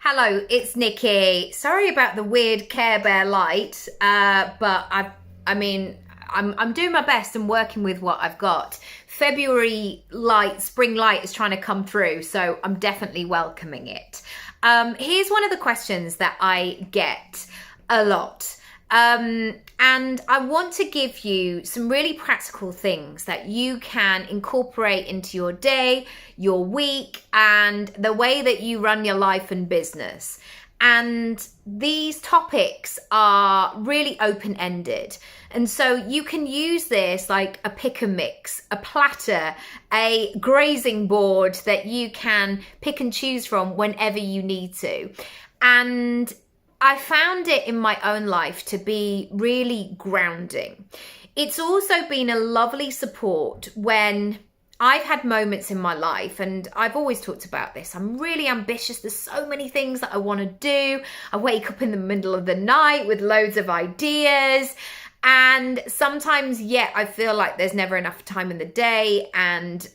Hello, it's Nikki. Sorry about the weird Care Bear light, but I'm doing my best and working with what I've got. February light, spring light is trying to come through, so I'm definitely welcoming it. Here's one of the questions that I get a lot. And I want to give you some really practical things that you can incorporate into your day, your week, and the way that you run your life and business. And these topics are really open-ended. And so you can use this like a pick and mix, a platter, a grazing board that you can pick and choose from whenever you need to. And I found it in my own life to be really grounding. It's also been a lovely support when I've had moments in my life, and I've always talked about this. I'm really ambitious. There's so many things that I want to do. I wake up in the middle of the night with loads of ideas. And sometimes, I feel like there's never enough time in the day. And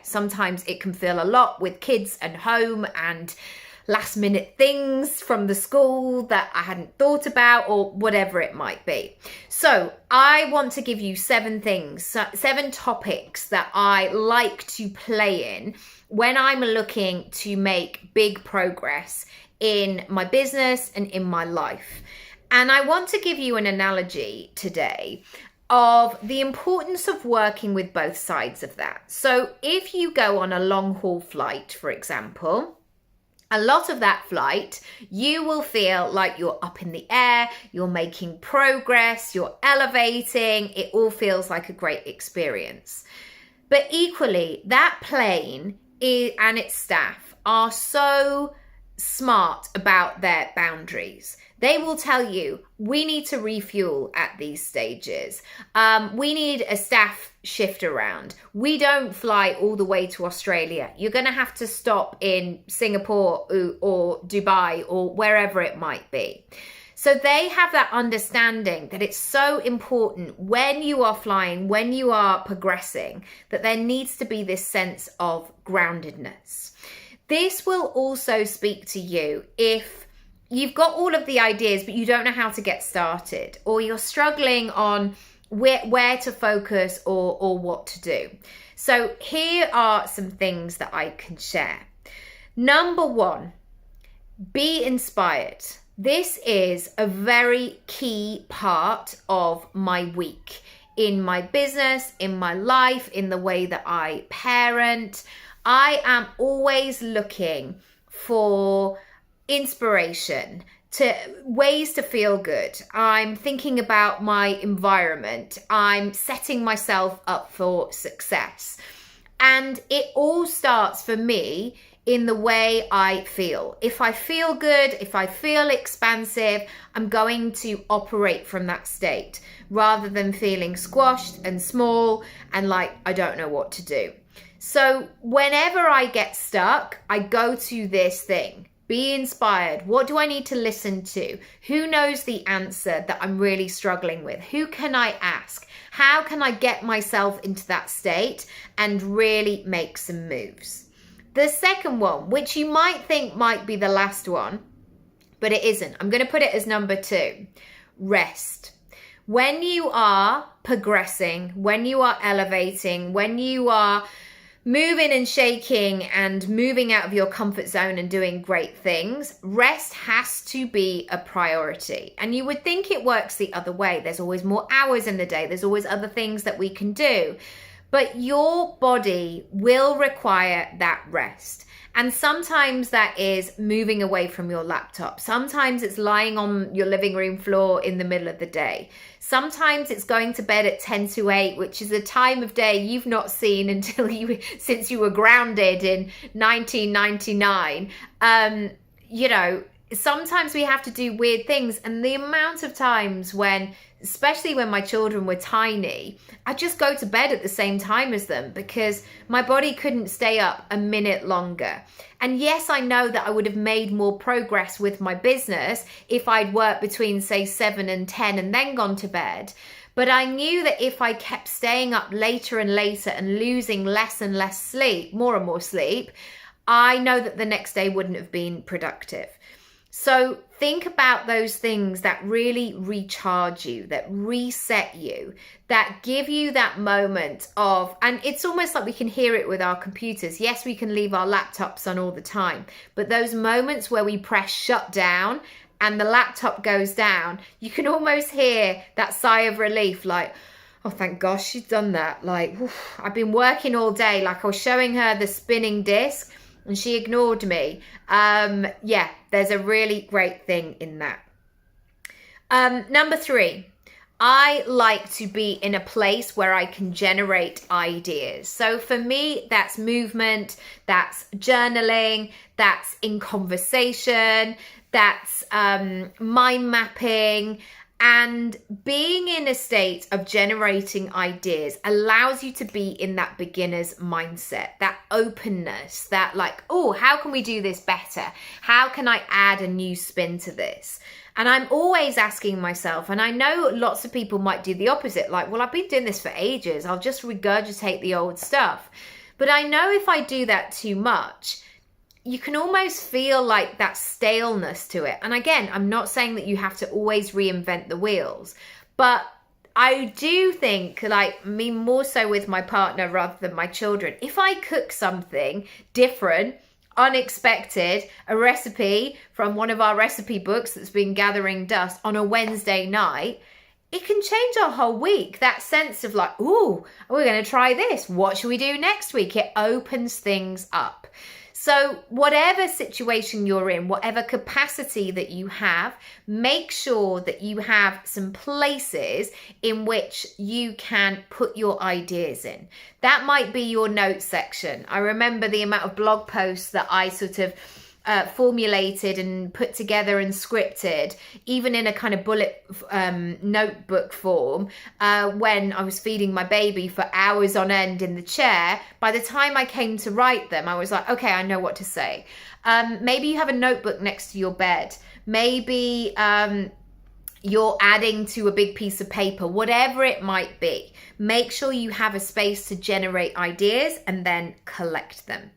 sometimes it can feel a lot with kids and home and last minute things from the school that I hadn't thought about or whatever it might be. So I want to give you 7 topics that I like to play in when I'm looking to make big progress in my business and in my life. And I want to give you an analogy today of the importance of working with both sides of that. So if you go on a long haul flight, for example, a lot of that flight, you will feel like you're up in the air, you're making progress, you're elevating, it all feels like a great experience. But equally, that plane and its staff are so smart about their boundaries. They will tell you, we need to refuel at these stages. We need a staff shift around. We don't fly all the way to Australia. You're going to have to stop in Singapore or Dubai or wherever it might be. So they have that understanding that it's so important when you are flying, when you are progressing, that there needs to be this sense of groundedness. This will also speak to you if you've got all of the ideas, but you don't know how to get started, or you're struggling on where to focus or what to do. So here are some things that I can share. Number 1, be inspired. This is a very key part of my week in my business, in my life, in the way that I parent. I am always looking for inspiration, to ways to feel good. I'm thinking about my environment. I'm setting myself up for success. And it all starts for me in the way I feel. If I feel good, if I feel expansive, I'm going to operate from that state rather than feeling squashed and small and like I don't know what to do. So whenever I get stuck, I go to this thing. Be inspired. What do I need to listen to? Who knows the answer that I'm really struggling with? Who can I ask? How can I get myself into that state and really make some moves? The second one, which you might think might be the last one, but it isn't. I'm going to put it as number 2. Rest. When you are progressing, when you are elevating, when you are moving and shaking and moving out of your comfort zone and doing great things, rest has to be a priority. And you would think it works the other way. There's always more hours in the day. There's always other things that we can do. But your body will require that rest. And sometimes that is moving away from your laptop. Sometimes it's lying on your living room floor in the middle of the day. Sometimes it's going to bed at 10 to 8, which is a time of day you've not seen since you were grounded in 1999. Sometimes we have to do weird things. And the amount of times especially when my children were tiny, I just go to bed at the same time as them because my body couldn't stay up a minute longer. And yes, I know that I would have made more progress with my business if I'd worked between, say, 7 and 10 and then gone to bed. But I knew that if I kept staying up later and later and losing less and less sleep, more and more sleep, I know that the next day wouldn't have been productive. So think about those things that really recharge you, that reset you, that give you that moment of, and it's almost like we can hear it with our computers. Yes, we can leave our laptops on all the time, but those moments where we press shut down and the laptop goes down, you can almost hear that sigh of relief, like, oh, thank gosh, she's done that. Like, oof, I've been working all day. Like, I was showing her the spinning disc and she ignored me. Yeah, there's a really great thing in that. Number 3, I like to be in a place where I can generate ideas. So for me, that's movement, that's journaling, that's in conversation, that's mind mapping. And being in a state of generating ideas allows you to be in that beginner's mindset, that openness, that like, oh, how can we do this better? How can I add a new spin to this? And I'm always asking myself, and I know lots of people might do the opposite, like, well, I've been doing this for ages. I'll just regurgitate the old stuff. But I know if I do that too much, you can almost feel like that staleness to it. And again, I'm not saying that you have to always reinvent the wheels, but I do think, like me more so with my partner rather than my children, if I cook something different, unexpected, a recipe from one of our recipe books that's been gathering dust on a Wednesday night, it can change our whole week. That sense of like, ooh, we're going to try this. What should we do next week? It opens things up. So whatever situation you're in, whatever capacity that you have, make sure that you have some places in which you can put your ideas in. That might be your notes section. I remember the amount of blog posts that I sort of formulated and put together and scripted, even in a kind of bullet notebook form, when I was feeding my baby for hours on end in the chair. By the time I came to write them, I was like, okay, I know what to say. Maybe you have a notebook next to your bed. Maybe you're adding to a big piece of paper, whatever it might be. Make sure you have a space to generate ideas and then collect them.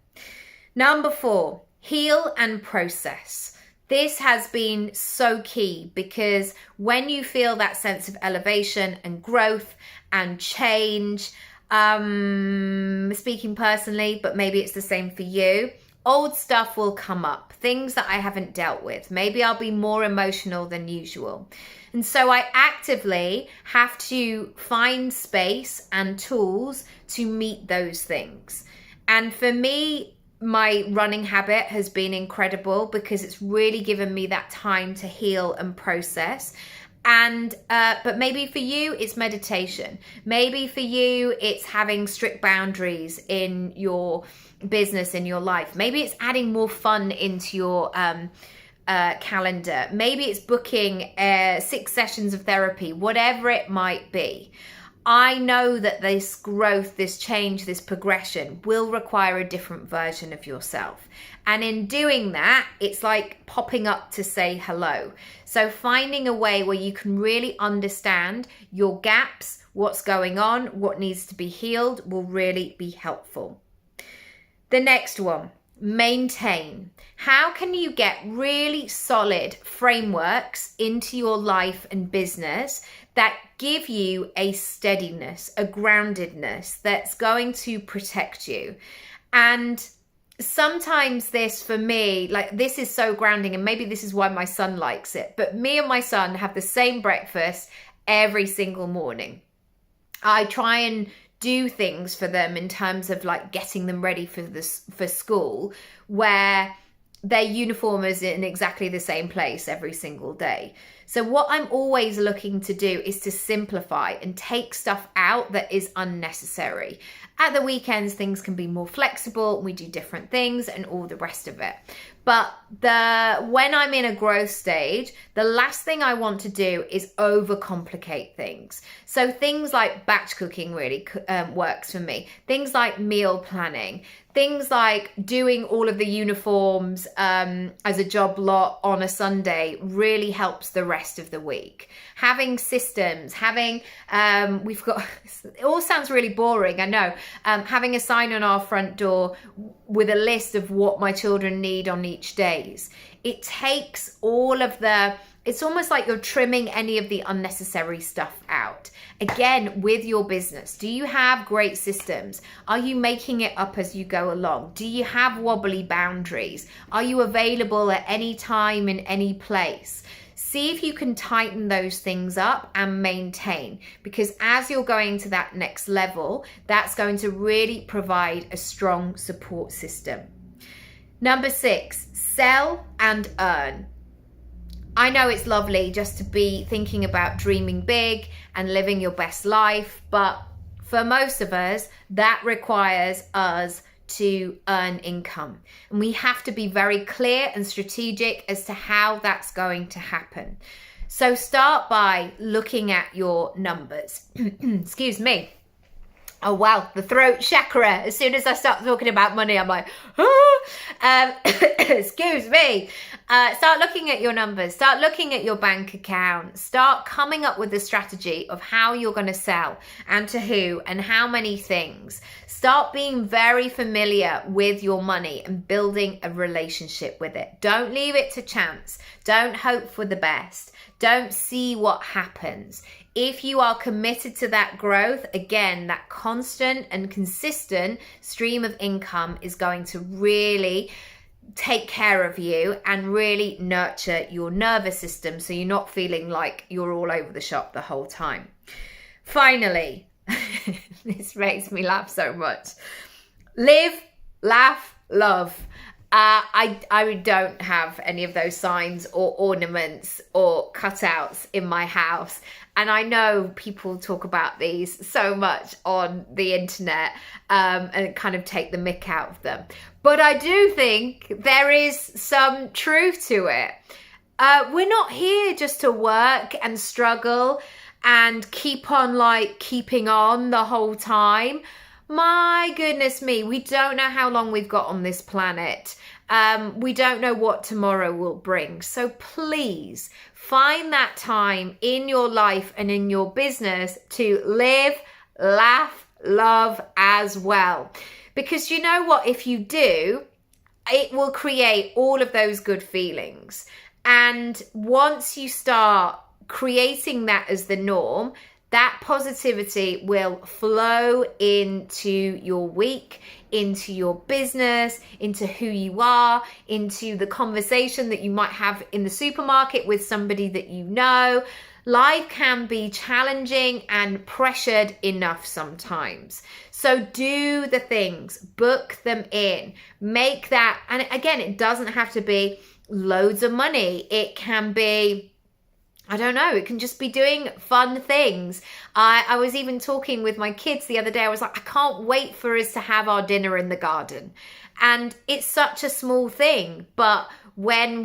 Number 4, heal and process. This has been so key because when you feel that sense of elevation and growth and change, speaking personally, but maybe it's the same for you, old stuff will come up, things that I haven't dealt with. Maybe I'll be more emotional than usual. And so I actively have to find space and tools to meet those things. And for me, my running habit has been incredible because it's really given me that time to heal and process. And but maybe for you it's meditation. Maybe for you it's having strict boundaries in your business, in your life. Maybe it's adding more fun into your calendar. Maybe it's booking 6 sessions of therapy, whatever it might be. I know that this growth, this change, this progression will require a different version of yourself. And in doing that, it's like popping up to say hello. So finding a way where you can really understand your gaps, what's going on, what needs to be healed will really be helpful. The next one, maintain. How can you get really solid frameworks into your life and business that give you a steadiness, a groundedness that's going to protect you? And sometimes this, for me, like this is so grounding, and maybe this is why my son likes it, but me and my son have the same breakfast every single morning. I try and do things for them in terms of like getting them ready for school, where their uniform is in exactly the same place every single day. So what I'm always looking to do is to simplify and take stuff out that is unnecessary. At the weekends, things can be more flexible. We do different things and all the rest of it. But when I'm in a growth stage, the last thing I want to do is overcomplicate things. So things like batch cooking really works for me. Things like meal planning. Things like doing all of the uniforms as a job lot on a Sunday really helps the rest of the week. Having systems, we've got, it all sounds really boring, I know. Having a sign on our front door with a list of what my children need on each days. It takes all of it's almost like you're trimming any of the unnecessary stuff out. Again, with your business, do you have great systems? Are you making it up as you go along? Do you have wobbly boundaries? Are you available at any time in any place? See if you can tighten those things up and maintain, because as you're going to that next level, that's going to really provide a strong support system. Number 6, sell and earn. I know it's lovely just to be thinking about dreaming big and living your best life, but for most of us, that requires us to earn income. And we have to be very clear and strategic as to how that's going to happen. So start by looking at your numbers. Excuse me. Oh wow, the throat chakra. As soon as I start talking about money, I'm like, excuse me. Start looking at your numbers. Start looking at your bank account. Start coming up with a strategy of how you're going to sell and to who and how many things. Start being very familiar with your money and building a relationship with it. Don't leave it to chance. Don't hope for the best. Don't see what happens. If you are committed to that growth, again, that constant and consistent stream of income is going to really take care of you and really nurture your nervous system so you're not feeling like you're all over the shop the whole time. Finally, this makes me laugh so much. Live, laugh, love. I don't have any of those signs or ornaments or cutouts in my house. And I know people talk about these so much on the internet and kind of take the mick out of them. But I do think there is some truth to it. We're not here just to work and struggle and keep on keeping on the whole time. My goodness me, we don't know how long we've got on this planet. We don't know what tomorrow will bring. So please find that time in your life and in your business to live, laugh, love as well. Because you know what? If you do, it will create all of those good feelings. And once you start creating that as the norm, that positivity will flow into your week, into your business, into who you are, into the conversation that you might have in the supermarket with somebody that you know. Life can be challenging and pressured enough sometimes. So do the things, book them in, make that, and again, it doesn't have to be loads of money. It can be, I don't know, it can just be doing fun things. I was even talking with my kids the other day. I was like, I can't wait for us to have our dinner in the garden. And it's such a small thing, but when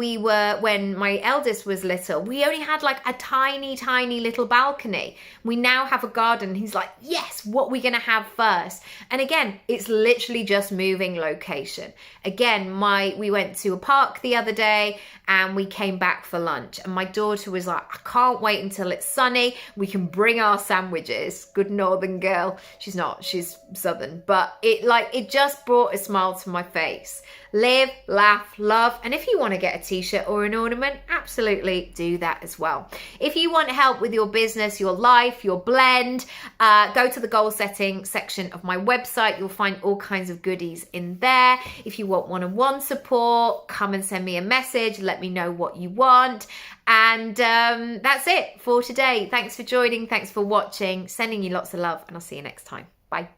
my eldest was little, we only had a tiny little balcony. We now have a garden. He's like, yes, what are we going to have first? And again, it's literally just moving location. Again, we went to a park the other day and we came back for lunch. And my daughter was like, I can't wait until it's sunny. We can bring our sandwiches. Good northern girl. She's not, she's southern, but it just brought a smile to my face. Live, laugh, love. And if you want to get a t-shirt or an ornament, absolutely do that as well. If you want help with your business, your life, your blend, go to the goal setting section of my website. You'll find all kinds of goodies in there. If you want one-on-one support, come and send me a message. Let me know what you want. And that's it for today. Thanks for joining. Thanks for watching. Sending you lots of love, and I'll see you next time. Bye.